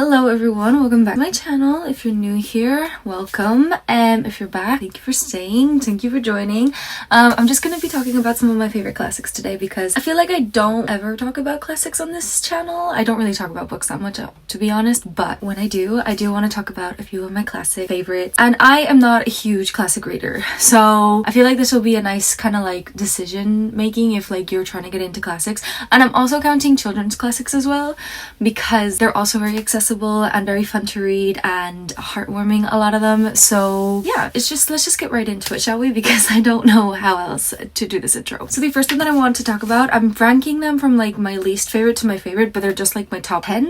Hello everyone, welcome back to my channel. If you're new here, welcome. If you're back, thank you for staying, thank you for joining. I'm just gonna be talking about some of my favorite classics today because I feel like I don't ever talk about classics on this channel. I don't really talk about books that much, to be honest, but when I do want to talk about a few of my classic favorites. And I am not a huge classic reader, so I feel like this will be a nice kind of like decision making if like you're trying to get into classics. And I'm also counting children's classics as well because they're also very accessible and very fun to read and heartwarming, a lot of them. So yeah, let's just get right into it, shall we? Because I don't know how else to do this intro. So the first one that I want to talk about, I'm ranking them from like my least favorite to my favorite, but they're just like my top 10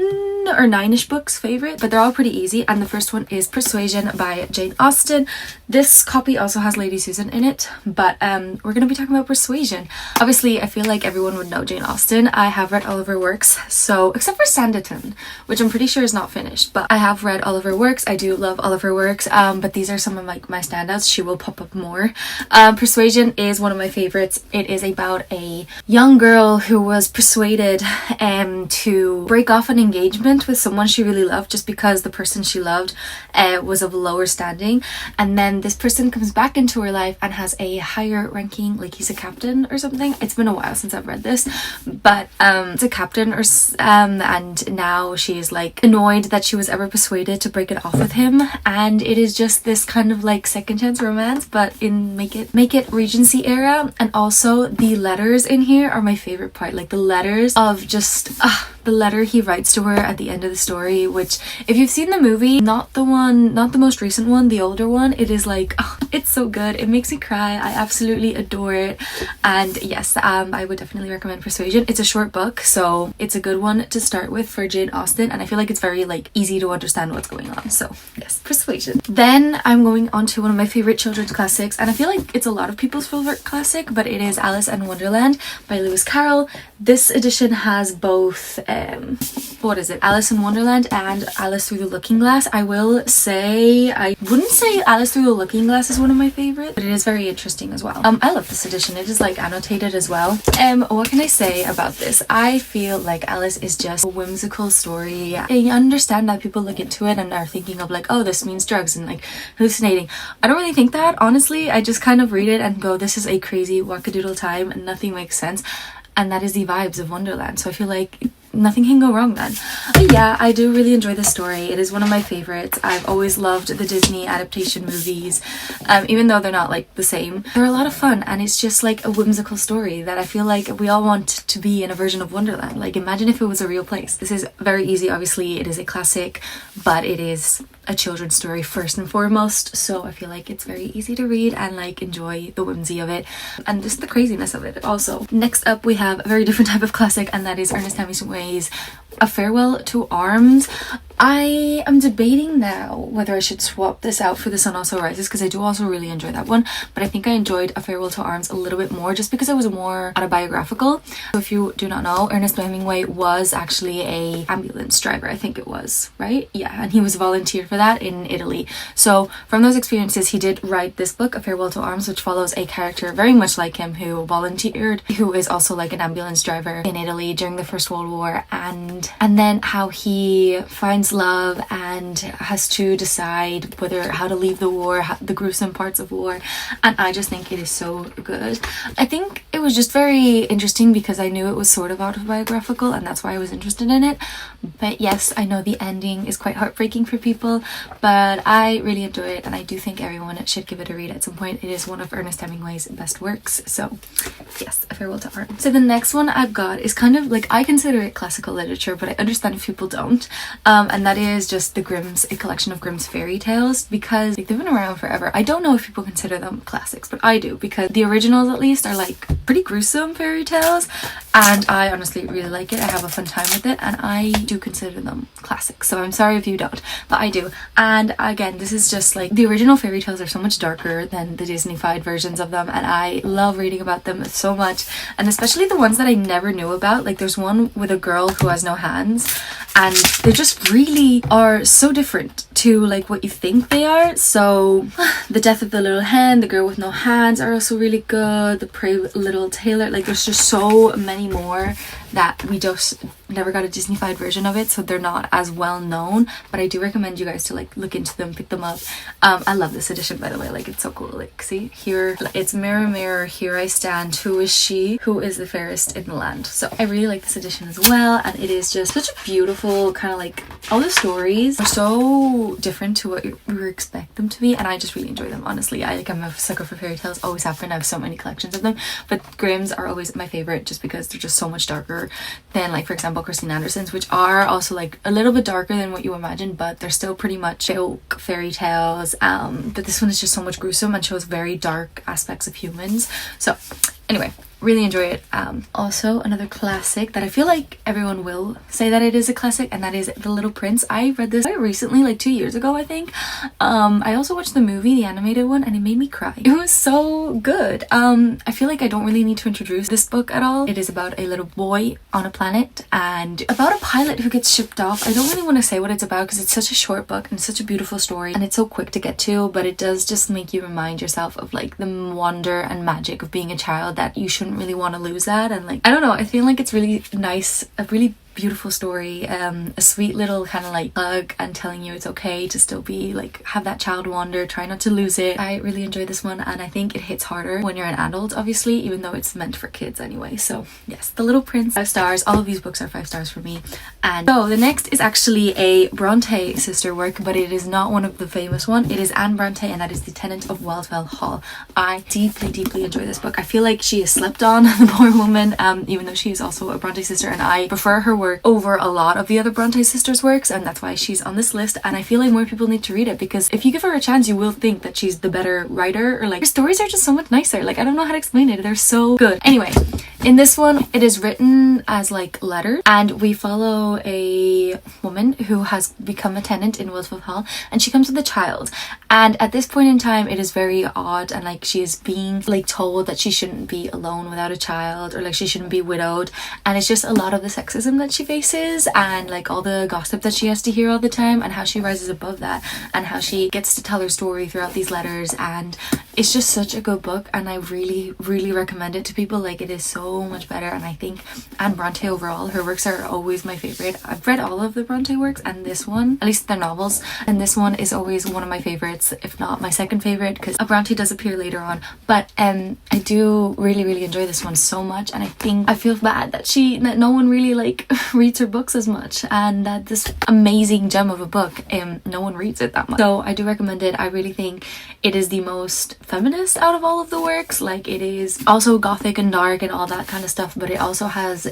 or 9ish books favorite, but they're all pretty easy. And the first one is Persuasion by Jane Austen. This copy also has Lady Susan in it, but we're gonna be talking about Persuasion. Obviously, I feel like everyone would know Jane Austen. I have read all of her works, so except for Sanditon, which I'm pretty sure is not finished, but I have read all of her works. I do love all of her works, but these are some of my standouts. She will pop up more. Persuasion is one of my favorites. It is about a young girl who was persuaded to break off an engagement with someone she really loved just because the person she loved was of lower standing, and then this person comes back into her life and has a higher ranking, like he's a captain or something. It's been a while since I've read this, but it's a captain or and now she's like annoyed that she was ever persuaded to break it off with him, and it is just this kind of like second chance romance, but in make it Regency era. And also the letters in here are my favorite part, like the letters of just the letter he writes to her at the end of the story, which if you've seen the movie, not the most recent one, the older one, it is like, oh, it's so good. It makes me cry. I absolutely adore it. And yes, I would definitely recommend Persuasion. It's a short book, so it's a good one to start with for Jane Austen, and I feel like it's very like easy to understand what's going on. So yes, Persuasion. Then I'm going on to one of my favorite children's classics, and I feel like it's a lot of people's favorite classic, but it is Alice in Wonderland by Lewis Carroll. This edition has both Alice in Wonderland and Alice Through the Looking Glass. I will say, I wouldn't say Alice Through the Looking Glass is one of my favorites, but it is very interesting as well. I love this edition. It is like annotated as well. What can I say about this? I feel like Alice is just a whimsical story. I understand that people look into it and are thinking of like, oh, this means drugs and like hallucinating. I don't really think that, honestly. I just kind of read it and go, this is a crazy wackadoodle time and nothing makes sense. And that is the vibes of Wonderland. So I feel like nothing can go wrong then. But yeah, I do really enjoy this story. It is one of my favorites. I've always loved the Disney adaptation movies, even though they're not like the same. They're a lot of fun, and it's just like a whimsical story that I feel like we all want to be in a version of Wonderland. Like imagine if it was a real place. This is very easy, obviously. It is a classic, but it is a children's story first and foremost, so I feel like it's very easy to read and like enjoy the whimsy of it and just the craziness of it also. Next up, we have a very different type of classic, and that is Ernest Hemingway's A Farewell to Arms. I am debating now whether I should swap this out for The Sun Also Rises, because I do also really enjoy that one, but I think I enjoyed A Farewell to Arms a little bit more just because it was more autobiographical. So if you do not know, Ernest Hemingway was actually a ambulance driver, I think it was, right? Yeah, and he was volunteered for that in Italy. So from those experiences, he did write this book, A Farewell to Arms, which follows a character very much like him who volunteered, who is also like an ambulance driver in Italy during the First World War, and then how he finds love and has to decide how to leave the war, the gruesome parts of war. And I just think it is so good. I think it was just very interesting because I knew it was sort of autobiographical, and that's why I was interested in it. But yes, I know the ending is quite heartbreaking for people, but I really enjoy it, and I do think everyone should give it a read at some point. It is one of Ernest Hemingway's best works. So yes, A Farewell to Arms. So the next one I've got is kind of like, I consider it classical literature, but I understand if people don't, and that is just a collection of Grimm's fairy tales, because like, they've been around forever. I don't know if people consider them classics, but I do, because the originals at least are like pretty gruesome fairy tales, and I honestly really like it. I have a fun time with it, and I do consider them classics, so I'm sorry if you don't, but I do. And again, this is just like, the original fairy tales are so much darker than the Disney-fied versions of them, and I love reading about them so much, and especially the ones that I never knew about. Like there's one with a girl who has no hands, and they just really are so different to like what you think they are. So The Death of the Little Hen, The Girl with No Hands are also really good. The Brave Little Tailor, like there's just so many more that we just never got a Disney-fied version of it, so they're not as well known, but I do recommend you guys to like look into them, pick them up. I love this edition, by the way, like it's so cool. Like see here, it's mirror mirror here I stand, who is she, who is the fairest in the land. So I really like this edition as well, and it is just such a beautiful kind of like, all the stories are so different to what you would expect them to be, and I just really enjoy them. Honestly, I'm a sucker for fairy tales, always have been. I have so many collections of them, but Grimm's are always my favorite just because they're just so much darker than like, for example, Christine Andersen's, which are also like a little bit darker than what you imagine, but they're still pretty much folk fairy tales. But this one is just so much gruesome and shows very dark aspects of humans. So anyway, really enjoy it. Also another classic that I feel like everyone will say that it is a classic, and that is The Little Prince. I read this quite recently, like 2 years ago I think. I also watched the movie, the animated one, and it made me cry. It was so good. I feel like I don't really need to introduce this book at all. It is about a little boy on a planet and about a pilot who gets shipped off. I don't really want to say what it's about because it's such a short book and such a beautiful story, and it's so quick to get to, but it does just make you remind yourself of like the wonder and magic of being a child, that you shouldn't really want to lose that. And like, I don't know, I feel like it's really nice, a really beautiful story, a sweet little kind of like hug and telling you it's okay to still be like, have that child wonder, try not to lose it. I really enjoy this one, and I think it hits harder when you're an adult, obviously, even though it's meant for kids anyway. So yes, The Little Prince, 5 stars. All of these books are 5 stars for me. And so the next is actually a Bronte sister work, but it is not one of the famous one. It is Anne Bronte, and that is The Tenant of Wildfell Hall. I deeply enjoy this book. I feel like she is slept on, the poor woman, even though she is also a Bronte sister, and I prefer her work over a lot of the other Bronte sisters works, and that's why she's on this list. And I feel like more people need to read it, because if you give her a chance you will think that she's the better writer, or like her stories are just so much nicer. Like, I don't know how to explain it, they're so good. Anyway, in this one it is written as like letters, and we follow a woman who has become a tenant in Wildfell Hall, and she comes with a child, and at this point in time it is very odd, and like she is being like told that she shouldn't be alone without a child, or like she shouldn't be widowed, and it's just a lot of the sexism that she faces, and like all the gossip that she has to hear all the time, and how she rises above that, and how she gets to tell her story throughout these letters. And it's just such a good book, and I really recommend it to people. Like, it is so much better, and I think Anne Bronte overall, her works are always my favorite. I've read all of the Bronte works, and this one, at least their novels, and this one is always one of my favorites, if not my second favorite, because a Bronte does appear later on. But I do really enjoy this one so much, and I think I feel bad that no one really like reads her books as much, and that this amazing gem of a book, no one reads it that much. So I do recommend it. I really think it is the most feminist out of all of the works. Like, it is also gothic and dark and all that kind of stuff, but it also has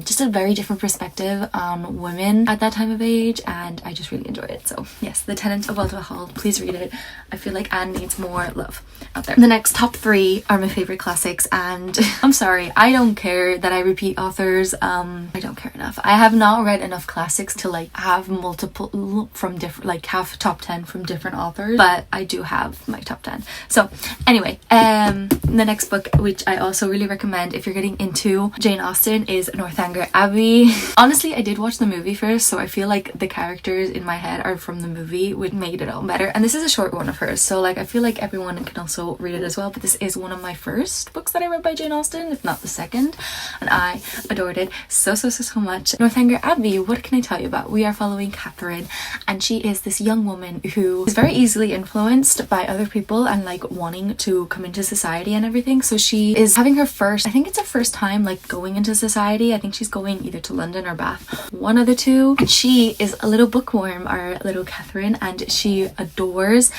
just a very different perspective on women at that time of age, and I just really enjoy it. So yes, The Tenant of Wildfell Hall, please read it. I feel like Anne needs more love out there. The next top 3 are my favorite classics, and I'm sorry, I don't care that I repeat authors. I don't care enough. I have not read enough classics to like have multiple from different, like have top 10 from different authors, but I do have my top 10. So anyway, the next book, which I also really recommend if you're getting into Jane Austen, is Northanger Abbey. Honestly, I did watch the movie first, so I feel like the characters in my head are from the movie, which made it all better. And this is a short one of hers, so like I feel like everyone can also read it as well, but this is one of my first books that I read by Jane Austen, if not the second, and I adored it so much. Northanger Abbey, what can I tell you about? We are following Catherine, and she is this young woman who is very easily influenced by other people and like wanting to come into society and everything. So she is having her first, I think it's her first time like going into society. I think she's going either to London or Bath, one of the two. And she is a little bookworm, our little Catherine, and she adores,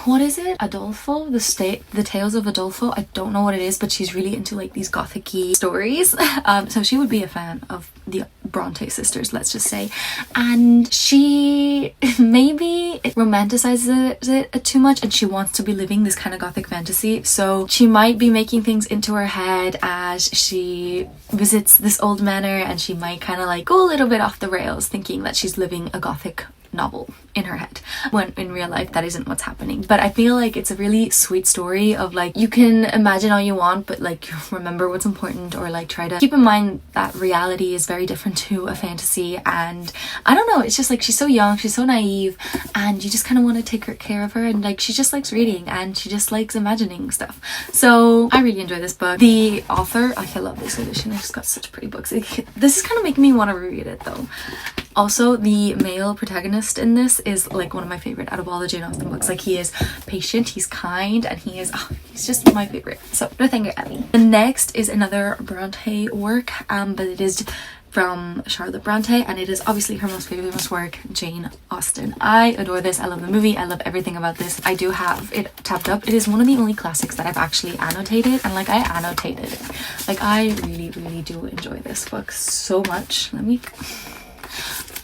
what is it? Adolfo? The Tales of Adolfo? I don't know what it is, but she's really into like these gothic-y stories. So she would be a fan of the Bronte sisters, let's just say. And she maybe romanticizes it too much, and she wants to be living this kind of gothic fantasy. So she might be making things into her head as she visits this old manor, and she might kind of like go a little bit off the rails, thinking that she's living a gothic novel in her head, when in real life that isn't what's happening. But I feel like it's a really sweet story of like, you can imagine all you want, but like remember what's important, or like try to keep in mind that reality is very different to a fantasy. And I don't know, it's just like, she's so young, she's so naive, and you just kind of want to take care of her, and like she just likes reading and she just likes imagining stuff. So I really enjoy this book. The author, I love this edition, I just got such pretty books. This is kind of making me want to reread it though. Also, the male protagonist in this is like one of my favorite out of all the Jane Austen books. Like, he is patient, he's kind, and he's just my favorite. So no, thank you, Abby. The next is another Bronte work, but it is from Charlotte Bronte, and it is obviously her most famous work, Jane Austen. I adore this. I love the movie. I love everything about this. I do have it tabbed up. It is one of the only classics that I've actually annotated, and like, I annotated it. Like, I really do enjoy this book so much.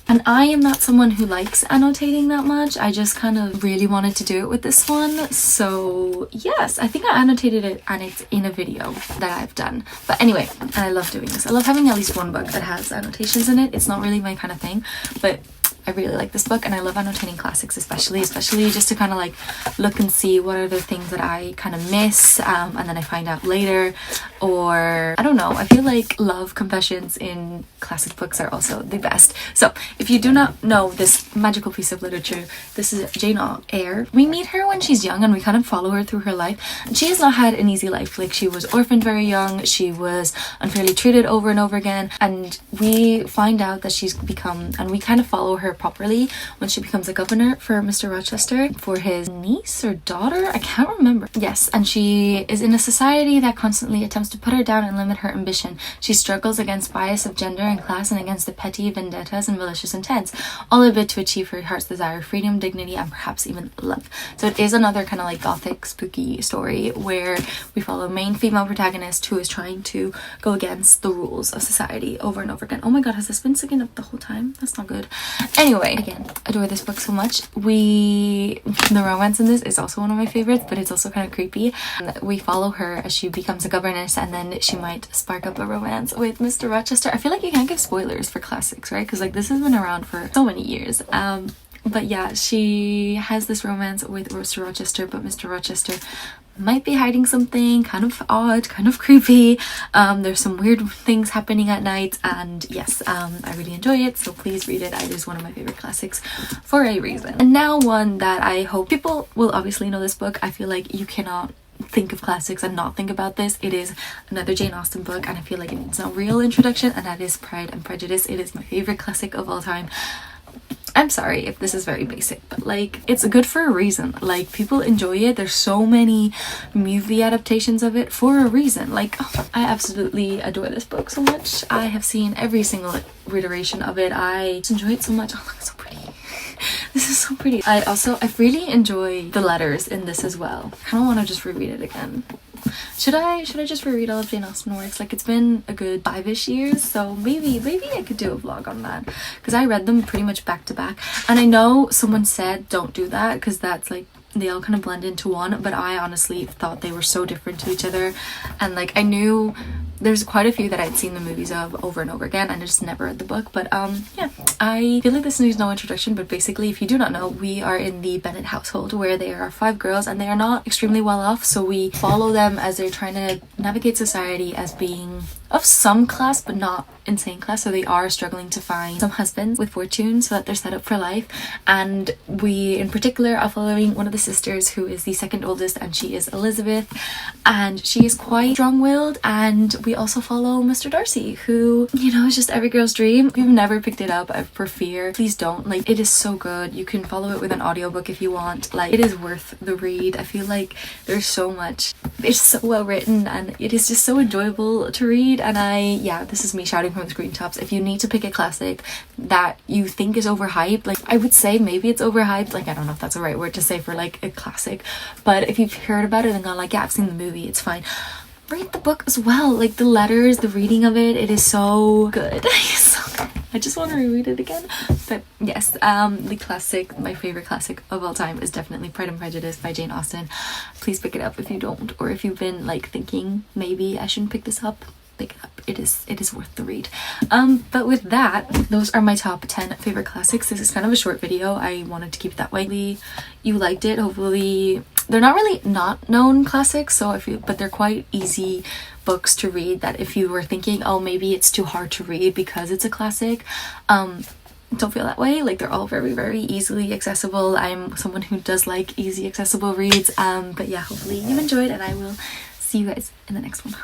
And I am not someone who likes annotating that much. I just kind of really wanted to do it with this one. So yes, I think I annotated it, and it's in a video that I've done. But anyway, and I love doing this. I love having at least one book that has annotations in it. It's not really my kind of thing, but I really like this book, and I love annotating classics, especially just to kind of like look and see what are the things that I kind of miss, and then I find out later, or I don't know. I feel like love confessions in classic books are also the best. So if you do not know this magical piece of literature, this is Jane Eyre. We meet her when she's young, and we kind of follow her through her life, and she has not had an easy life. Like, she was orphaned very young, she was unfairly treated over and over again, and we find out that she's become, and we kind of follow her properly when she becomes a governor for Mr. Rochester, for his niece or daughter, I can't remember. Yes, and she is in a society that constantly attempts to put her down and limit her ambition. She struggles against bias of gender and class, and against the petty vendettas and malicious intents, all of it to achieve her heart's desire, freedom, dignity, and perhaps even love. So it is another kind of like gothic spooky story where we follow a main female protagonist who is trying to go against the rules of society over and over again. Oh my god, has this been sticking up the whole time? That's not good. Anyway, again, adore this book so much. The romance in this is also one of my favorites, but it's also kind of creepy. We follow her as she becomes a governess, and then she might spark up a romance with Mr. Rochester. I feel like you can't give spoilers for classics, right? Because like, this has been around for so many years. But yeah, she has this romance with Mr. Rochester, but Mr. Rochester might be hiding something kind of odd, kind of creepy. There's some weird things happening at night, and yes, I really enjoy it, so please read it. It is one of my favorite classics for a reason. And now one that I hope people will obviously know this book. I feel like you cannot think of classics and not think about this. It is another Jane Austen book, and I feel like it needs a real introduction, and that is Pride and Prejudice. It is my favorite classic of all time. I'm sorry if this is very basic, but like, it's good for a reason. Like, people enjoy it. There's so many movie adaptations of it for a reason. Like, I absolutely adore this book so much. I have seen every single iteration of it. I just enjoy it so much. Oh, look, it's so pretty. This is so pretty. I really enjoy the letters in this as well. I kind of want to just reread it again. Should I just reread all of Jane Austen works? Like, it's been a good 5-ish years, so maybe I could do a vlog on that, because I read them pretty much back to back. And I know someone said don't do that because that's like, they all kind of blend into one, but I honestly thought they were so different to each other. And like, I knew there's quite a few that I'd seen the movies of over and over again, and I just never read the book. But yeah, I feel like this needs no introduction, but basically, if you do not know, we are in the Bennet household, where there are 5 girls, and they are not extremely well off, so we follow them as they're trying to navigate society as being of some class, but not insane class. So they are struggling to find some husbands with fortune so that they're set up for life. And we in particular are following one of the sisters, who is the second oldest, and she is Elizabeth, and she is quite strong-willed. And we also follow Mr. Darcy, who, you know, is just every girl's dream. If you've never picked it up, for fear, please don't. Like, it is so good. You can follow it with an audiobook if you want. Like, it is worth the read. I feel like there's so much, it's so well written, and it is just so enjoyable to read. And yeah, this is me shouting from the screen tops. If you need to pick a classic that you think is overhyped, like, I would say maybe it's overhyped. Like, I don't know if that's the right word to say for like a classic, but if you've heard about it and gone like, yeah, I've seen the movie, it's fine, read the book as well. Like, the letters, the reading of it, it is so good. I just want to reread it again. But yes, the classic, my favorite classic of all time, is definitely Pride and Prejudice by Jane Austen. Please pick it up if you don't, or if you've been like thinking maybe I shouldn't pick this up. pick it up. It is worth the read. But with that, those are my top 10 favorite classics. This is kind of a short video. I wanted to keep it that way. You liked it. Hopefully they're not really not known classics, so but they're quite easy books to read, that if you were thinking, oh, maybe it's too hard to read because it's a classic, don't feel that way. Like, they're all very, very easily accessible. I'm someone who does like easy accessible reads. But yeah, hopefully you enjoyed, and I will see you guys in the next one.